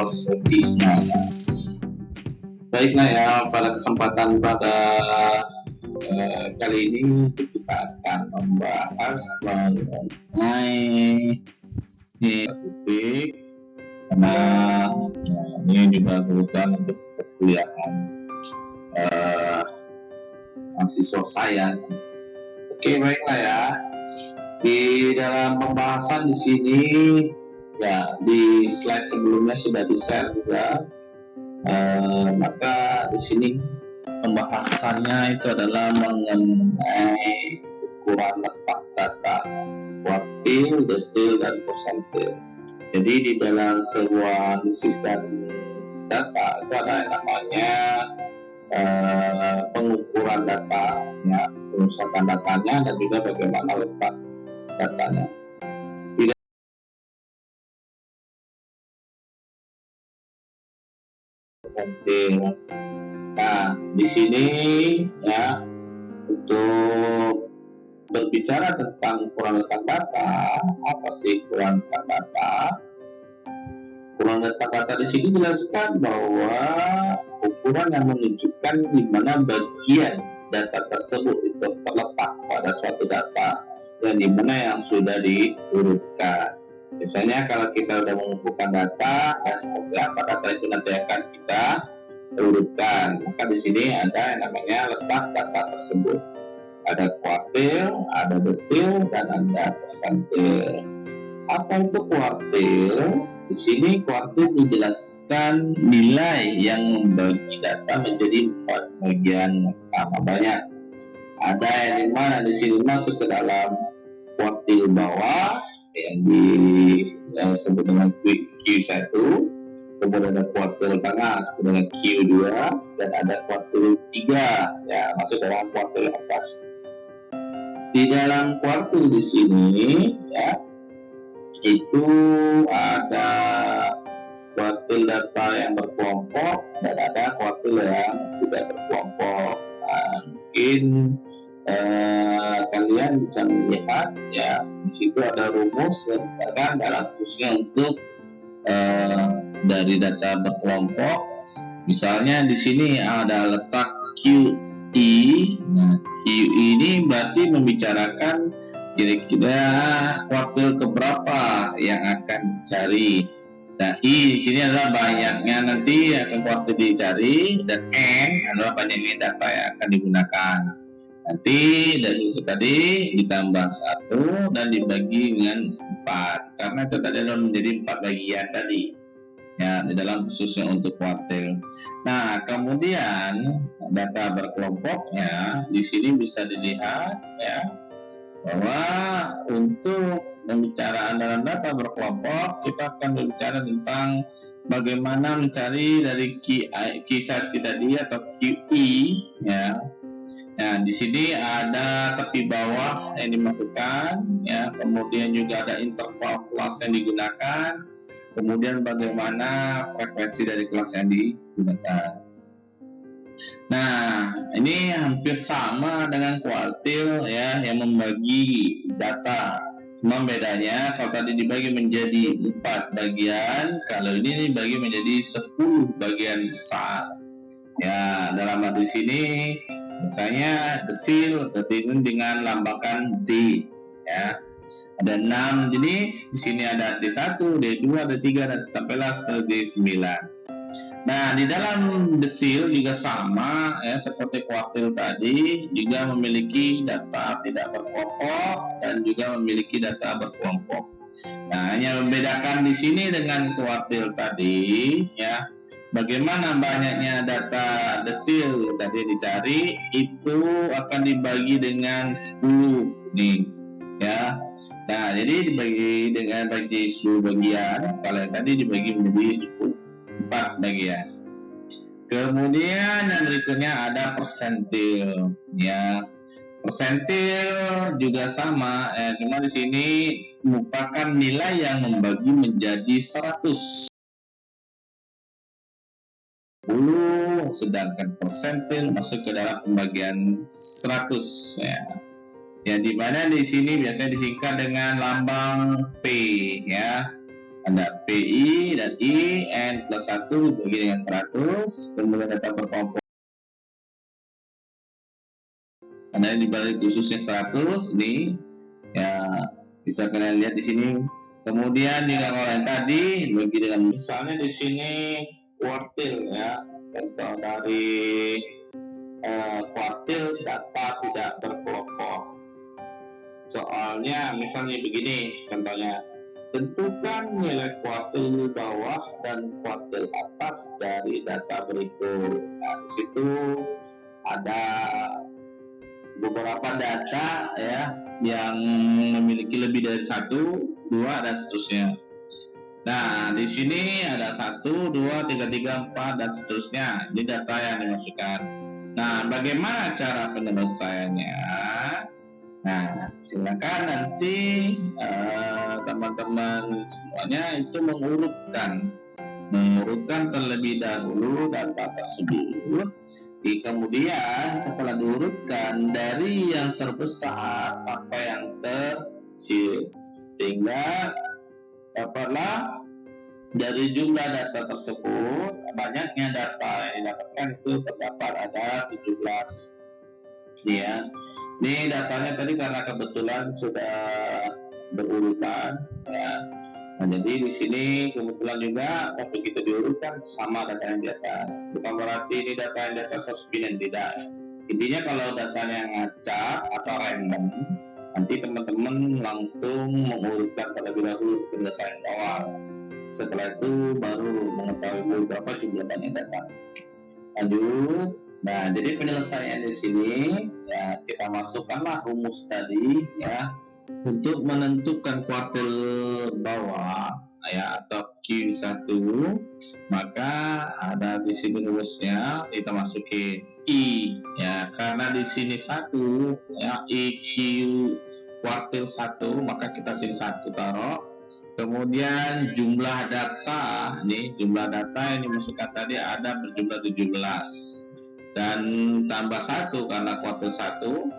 fosfatisme. Baiklah ya, pada kesempatan kali ini kita akan membahas mengenai statistik, karena ini juga kebutuhan untuk perkuliahan mahasiswa saya. Oke, baiklah ya. Di dalam pembahasan di sini, ya di slide sebelumnya sudah di-share juga. Maka di sini pembahasannya itu adalah mengenai ukuran letak data, kuartil, desil, dan persentil. Jadi di dalam sebuah analisis dan data itu ada yang namanya pengukuran data, ya, perusahaan datanya, dan juga bagaimana letak datanya. Nah, di sini ya, untuk berbicara tentang ukuran letak data, apa sih ukuran letak data? Ukuran letak data di sini jelaskan bahwa ukuran yang menunjukkan di mana bagian data tersebut itu terletak pada suatu data dan di mana yang sudah diurutkan. Biasanya kalau kita sudah mengumpulkan data, seperti apa data itu nanti akan kita urutkan. Maka di sini ada yang namanya letak data tersebut. Ada kuartil, ada desil, dan ada persentil. Apa itu kuartil? Di sini kuartil dijelaskan nilai yang membagi data menjadi 4 bagian sama banyak. Ada yang dimana di sini masuk ke dalam kuartil bawah yang disebut dengan Q1, kemudian ada kuartil tengah, kemudian Q2, dan ada kuartil 3, ya, masuk dalam kuartil atas. Di dalam kuartil di sini, ya, itu ada kuartil data yang berkelompok dan ada kuartil yang tidak berkelompok. Nah, mungkin kalian bisa melihat, ya, di situ ada rumus kan dalam khususnya untuk dari data berkelompok. Misalnya di sini ada letak QI. Nah, QI ini berarti membicarakan kira-kira kuartil keberapa yang akan dicari. Nah, I di sini adalah banyaknya nanti akan kuartil dicari, dan N adalah banyaknya data yang akan digunakan. Nanti dari itu tadi ditambah 1 dan dibagi dengan 4, karena itu tadi adalah menjadi 4 bagian tadi, ya, di dalam khususnya untuk kuartil. Nah, kemudian data berkelompoknya di sini bisa dilihat, ya, bahwa untuk pembicaraan dalam data berkelompok kita akan berbicara tentang bagaimana mencari dari Q1 tadi atau QI, ya. Nah, di sini ada tepi bawah yang dimasukkan, ya, kemudian juga ada interval kelas yang digunakan, kemudian bagaimana frekuensi dari kelas yang digunakan. Nah, ini hampir sama dengan kuartil, ya, yang membagi data. Cuma bedanya kalau tadi dibagi menjadi 4 bagian, kalau ini dibagi menjadi 10 bagian besar. Ya, dalam hal di sini misalnya desil tertindung dengan lambangkan D, ya. Ada 6 jenis, di sini ada D1, D2, D3, dan sampailah D9. Nah, di dalam desil juga sama, ya, seperti kuartil tadi, juga memiliki data tidak berkelompok dan juga memiliki data berkelompok. Nah, hanya membedakan di sini dengan kuartil tadi, ya, bagaimana banyaknya data desil tadi dicari itu akan dibagi dengan 10 nih, ya. Nah, jadi dibagi dengan 10 bagian, kalau yang tadi dibagi menjadi 4 bagian. Kemudian yang berikutnya ada persentil, ya. Persentil juga sama, cuma di sini merupakan nilai yang membagi menjadi 100. Sedangkan persentil masuk ke dalam pembagian 100, ya. Ya, di mana di sini biasanya disingkat dengan lambang P, ya. ada PI dan I, N plus 1 dibagi dengan 100, kemudian data berkelompok ada yang dibalik khususnya 100 ini ya, bisa kalian lihat di sini. Kemudian juga kalau yang tadi bagi dengan misalnya di sini kuartil ya, contoh dari kuartil data tidak berkelompok. Soalnya misalnya begini contohnya, tentukan nilai kuartil bawah dan kuartil atas dari data berikut. Nah, di situ ada beberapa data ya yang memiliki lebih dari 1, 2 dan seterusnya. Nah, di sini ada 1, 2, 3, 4 dan seterusnya. Ini data yang dimasukkan. Nah, bagaimana cara penyelesaiannya? Nah, silakan nanti teman-teman semuanya itu mengurutkan terlebih dahulu data tersebut. Kemudian setelah diurutkan dari yang terbesar sampai yang terkecil, sehingga dapatlah dari jumlah data tersebut banyaknya data yang didapatkan itu terdapat ada 17 ya. Ini datanya tadi karena kebetulan sudah berurutan ya. Nah, jadi di sini kebetulan juga begitu diurutkan sama data yang di atas. Bukan berarti ini data yang di atas harus pindah, tidak. Intinya kalau datanya ngacak atau random, nanti teman-teman langsung mengurutkan terlebih dahulu penyelesaian awal. Setelah itu baru mengetahui berapa jumlah banyak data. Lanjut. Nah, jadi penyelesaian di sini ya kita masukkanlah rumus tadi ya untuk menentukan kuartil bawah ya atau Q1, maka ada di sini rumusnya kita masukin I ya, karena di sini 1 ya IQ kuartil 1, maka kita sini 1 taruh. Kemudian jumlah data, nih jumlah data yang dimasukkan tadi ada berjumlah 17 dan tambah 1 karena kuartil 1,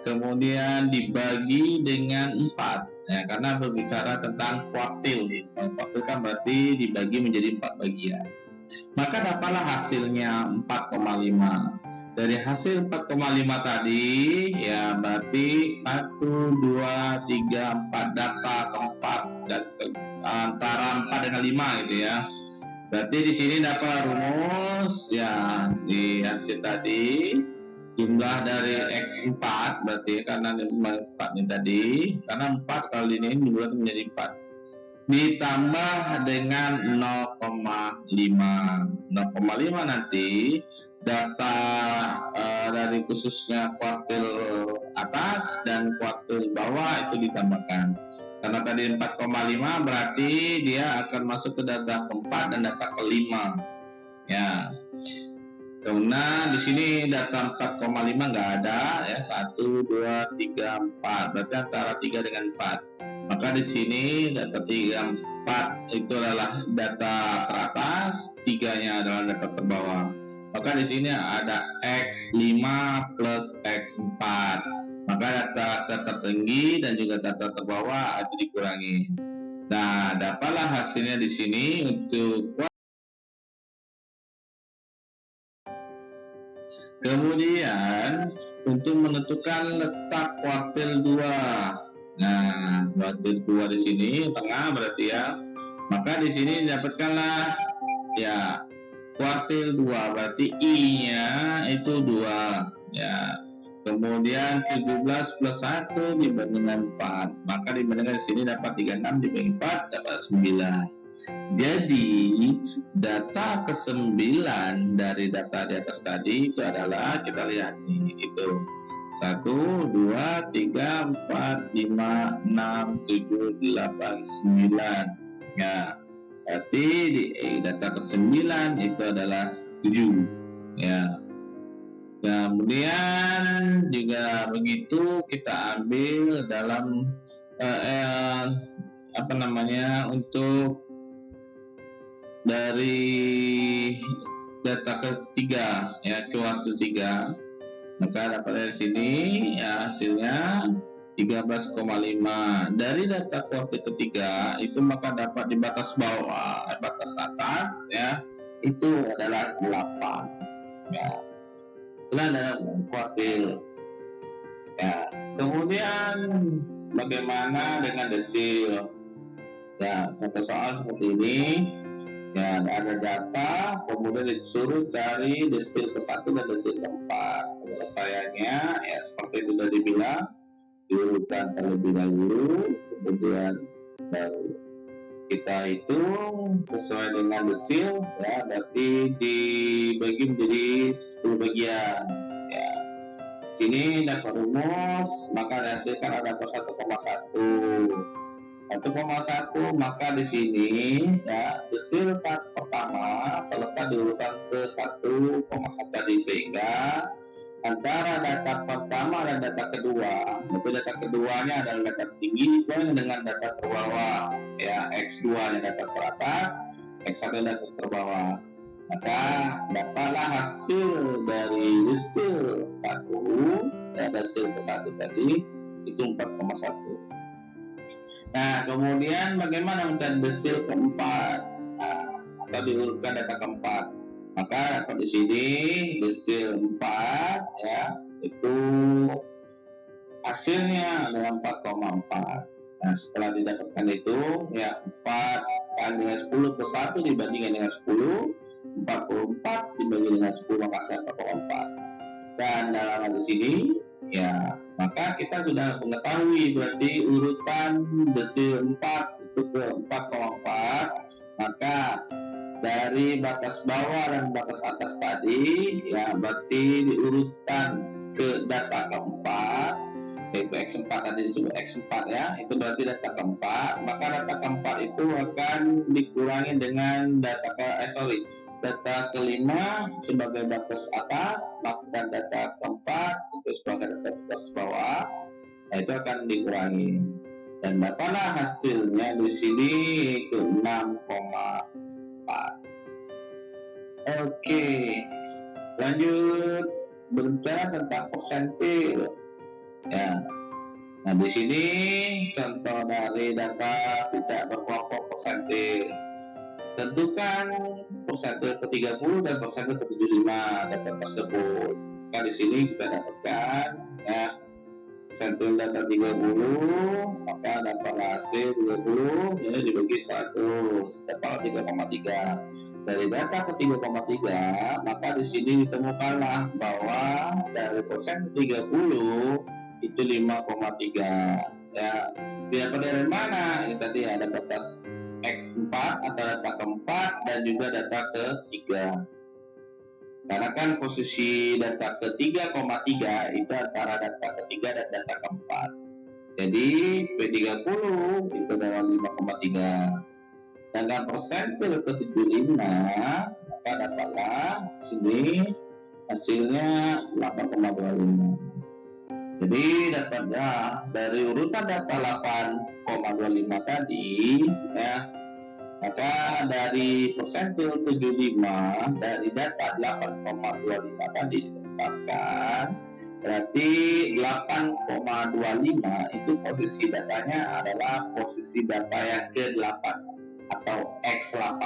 kemudian dibagi dengan 4 ya, karena berbicara tentang kuartil. Kuartil kan berarti dibagi menjadi 4 bagian. Maka dapatlah hasilnya 4,5. Dari hasil 4,5 tadi ya berarti 1, 2, 3, 4 data keempat dan antara 4 dengan 5 gitu ya. Berarti di sini dapat rumus ya di hasil tadi jumlah dari X4 berarti karena 4 ini tadi, karena 4 kali ini dibuat menjadi 4 ditambah dengan 0,5 nanti data dari khususnya kuartil atas dan kuartil bawah itu ditambahkan. Karena tadi 4,5 berarti dia akan masuk ke data keempat dan data kelima ya. Karena di sini data 4,5 nggak ada ya, 1, 2, 3, 4 berarti antara 3 dengan 4. Maka di sini data 3, 4 itu adalah data teratas, 3-nya adalah data terbawah. Maka di sini ada X5 plus X4. Maka data tertinggi dan juga data terbawah itu dikurangi. Nah, dapatlah hasilnya di sini untuk kemudian untuk menentukan letak kuartil 2. Nah, kuartil 2 di sini tengah berarti ya. Maka di sini dapatkanlah ya kuartil 2 berarti I-nya itu 2 ya. Kemudian 17 plus 1 dibagi dengan 4. Maka dibandingkan di sini dapat 36 dibagi 4 dapat 9. Jadi data ke-9 dari data di atas tadi itu adalah, kita lihat nih, itu 1, 2, 3, 4, 5, 6, 7, 8, 9 ya. Berarti di data ke-9 itu adalah 7 ya. Kemudian juga begitu kita ambil dalam untuk dari data ketiga ya, kuartil 3, maka dapat dari sini ya hasilnya 13,5. Dari data kuartil ketiga itu maka dapat di batas bawah, batas atas ya, itu adalah 8. Ya. Itulah dalam kuartil. Ya. Kemudian bagaimana dengan desil? Ya, contoh soal seperti ini. Ya, ada data, kemudian disuruh cari desil ke-1 dan desil ke-4. Penyelesaiannya ya seperti itu tadi bilang, diurutkan terlebih dahulu, kemudian baru kita hitung sesuai dengan desil, ya berarti dibagi menjadi 10 bagian. Ya, sini dapat rumus, maka dihasilkan ada 1,1, maka di sini ya desil saat pertama terletak di urutan ke 1,1 tadi, sehingga antara data pertama dan data kedua, itu data keduanya adalah data tinggi dengan data terbawah, ya x2 nya data teratas, x1 data terbawah, maka dapatlah hasil dari desil 1, ya desil ke-1 tadi itu 4,1. Nah, kemudian bagaimana mencari desil keempat? Nah, atau diurutkan data keempat. Maka dapat di sini desil 4 ya, itu hasilnya adalah 4,4. Nah, setelah didapatkan itu ya 4 kali dengan 10 plus 1 dibandingkan dengan 10, 44 dibagi dengan 10 maka hasilnya 4,4. Dan dalam hal di sini ya maka kita sudah mengetahui berarti urutan desil 4 itu ke 4,4, maka dari batas bawah dan batas atas tadi ya berarti diurutan ke data keempat, yaitu x4 tadi disebut x4 ya, itu berarti data keempat, maka data keempat itu akan dikurangi dengan data kelima sebagai batas atas, maka data keempat itu sebagai batas bawah, nah itu akan dikurangi dan dapatlah hasilnya di sini itu 6,4. Oke, lanjut berbicara tentang persentil. Ya, nah di sini contoh dari data tidak berkelompok persentil. Tentukan persentil ke-30 dan persentil ke-75 data tersebut. Nah, di sini kita dapatkan ya persentil data 30, maka dapat hasil 30 ini dibagi 100 dapat 3,3. Dari data ke-3,3 maka di sini ditemukanlah bahwa dari persen 30 itu 5,3 ya. Dapat dari mana? Ini tadi ada batas X4 atau data keempat dan juga data ketiga. Karena kan posisi data ke-3,3 itu antara data ketiga dan data keempat. Jadi P30 itu adalah 5,3. Dengan persentil ke-75 maka dapatlah sini hasilnya 8,25. Jadi dapatnya dari urutan data 8,25 tadi ya, maka dari persentil 75 dari data 8,25 tadi ditetapkan, berarti 8,25 itu posisi datanya adalah posisi data yang ke-8 atau X8.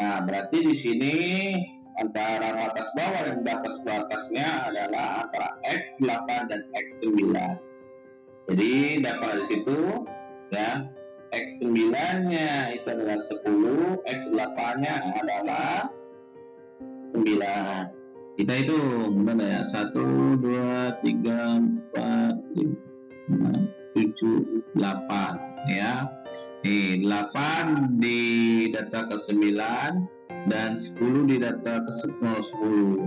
Nah, berarti di sini antara batas bawah dan batas batasnya adalah antara X8 dan X9. Jadi dapat di situ ya X9-nya itu adalah 10, X8-nya adalah 9. Kita hitung mana ya? 1, 2, 3, 4, 5, 7, 8 ya. Nih, 8 di data ke-9 dan 10 di data ke-10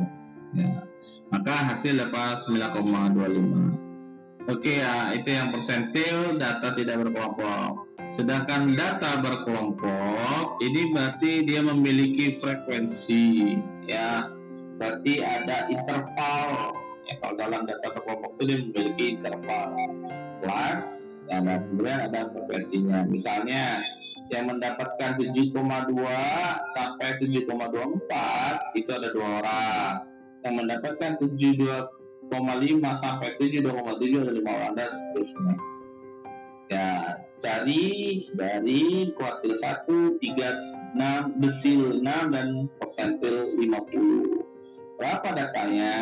ya. Maka hasil dapat 9,25. Oke ya, itu yang persentil data tidak berkelompok. Sedangkan data berkelompok ini berarti dia memiliki frekuensi ya. Berarti ada interval ya, kalau dalam data berkelompok itu dia memiliki interval plus dan kemudian ada frekuensinya. Misalnya yang mendapatkan 7,2 sampai 7,24 itu ada 2 orang. Yang mendapatkan 7,24 2,5 sampai 7, 2,7 ada 5 orang dan seterusnya. Ya, cari dari kuartil 1, 3, 6, desil 6 dan persentil 50. Berapa datanya?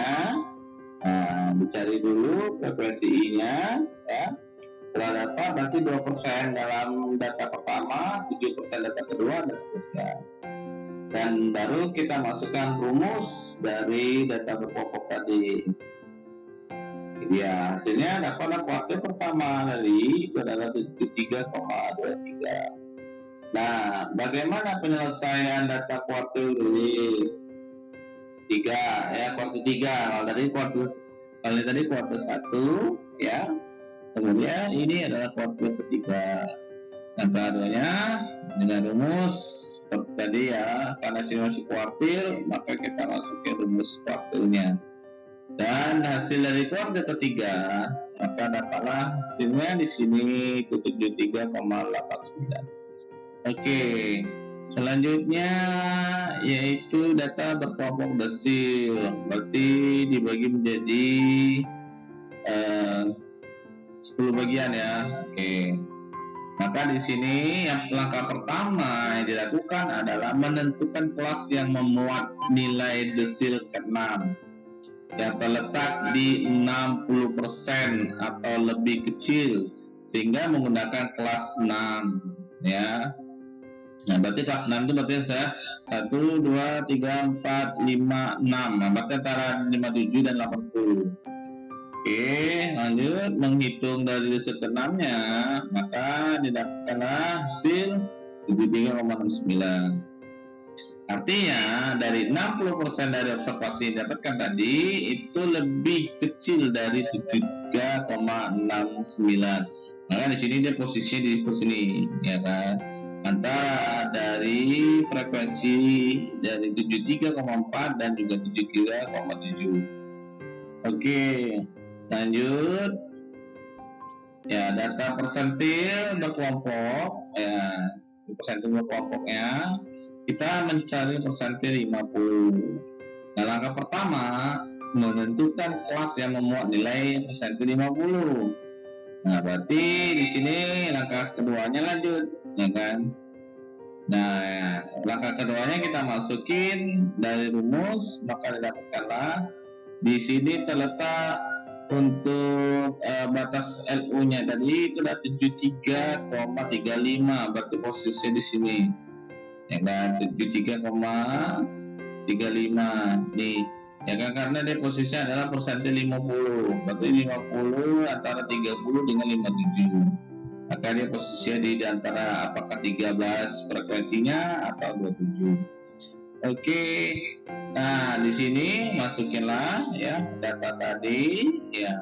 Nah, dicari dulu frekuensi I-nya ya. Setelah dapat berarti 2% dalam data pertama, 7% data kedua dan seterusnya. Dan baru kita masukkan rumus dari data berkelompok tadi. Ya, hasilnya dapat kuartil pertama dari adalah 73,23. Nah, bagaimana penyelesaian data kuartil dari 3 ya, kuartil 3. Kalau tadi kuartil 1 ya. Kemudian ini adalah kuartil ketiga. Antara keduanya dengan rumus seperti tadi ya, karena sini masih kuartil, maka kita masukin rumus kuartilnya. Dan hasil dari kuartil ketiga, maka dapatlah hasilnya di sini 73,89. Oke, selanjutnya yaitu data berkelompok desil, berarti dibagi menjadi 10 bagian ya. Oke. Maka di sini yang langkah pertama yang dilakukan adalah menentukan kelas yang memuat nilai desil ke-6 yang terletak di 60% atau lebih kecil, sehingga menggunakan kelas 6 ya. Nah, berarti kelas 6 itu berarti saya 1, 2, 3, 4, 5, 6. Nah, berarti antara 57 dan 80. Oke, lanjut menghitung dari desil ke-6 nya, maka didapatkanlah hasil 73,69. Artinya dari 60% dari observasi yang didapatkan tadi itu lebih kecil dari 73,69. Maka di sini dia posisinya di sini, ya kan? Antara dari frekuensi dari 73,4 dan juga 73,7. Oke. Lanjut ya, data persentil berkelompok ya, persentil berkelompoknya kita mencari persentil 50. Nah, langkah pertama menentukan kelas yang memuat nilai persentil 50. Nah, berarti di sini langkah keduanya lanjut ya kan. Nah, langkah keduanya kita masukin dari rumus, maka didapatkanlah di sini terletak untuk batas LU-nya tadi itu ada 73,35, berarti posisinya di sini ya kan, 73,35 nih ya kan, karena dia posisinya adalah persentil 50, berarti 50 antara 30 dengan 57, maka dia posisinya di antara apakah 13 frekuensinya atau 27. Oke. Nah, di sini masukinlah ya data tadi ya,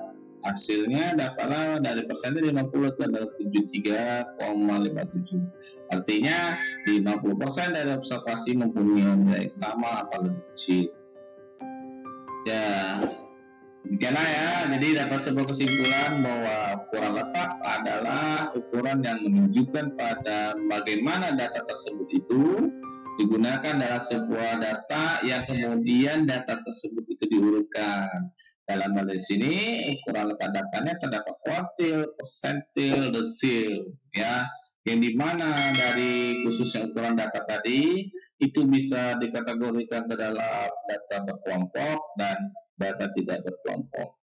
hasilnya dapatlah dari persentil 50 itu adalah 73,57. Artinya 50% dari observasi mempunyai nilai sama atau lebih kecil. Ya, demikianlah ya. Jadi dapat sebuah kesimpulan bahwa ukuran letak adalah ukuran yang menunjukkan pada bagaimana data tersebut itu digunakan dalam sebuah data yang kemudian data tersebut itu diurutkan. Dalam hal di sini ukuran letak datanya terdapat kuartil, persentil, desil ya, yang dimana dari khususnya ukuran data tadi itu bisa dikategorikan ke dalam data berkelompok dan data tidak berkelompok.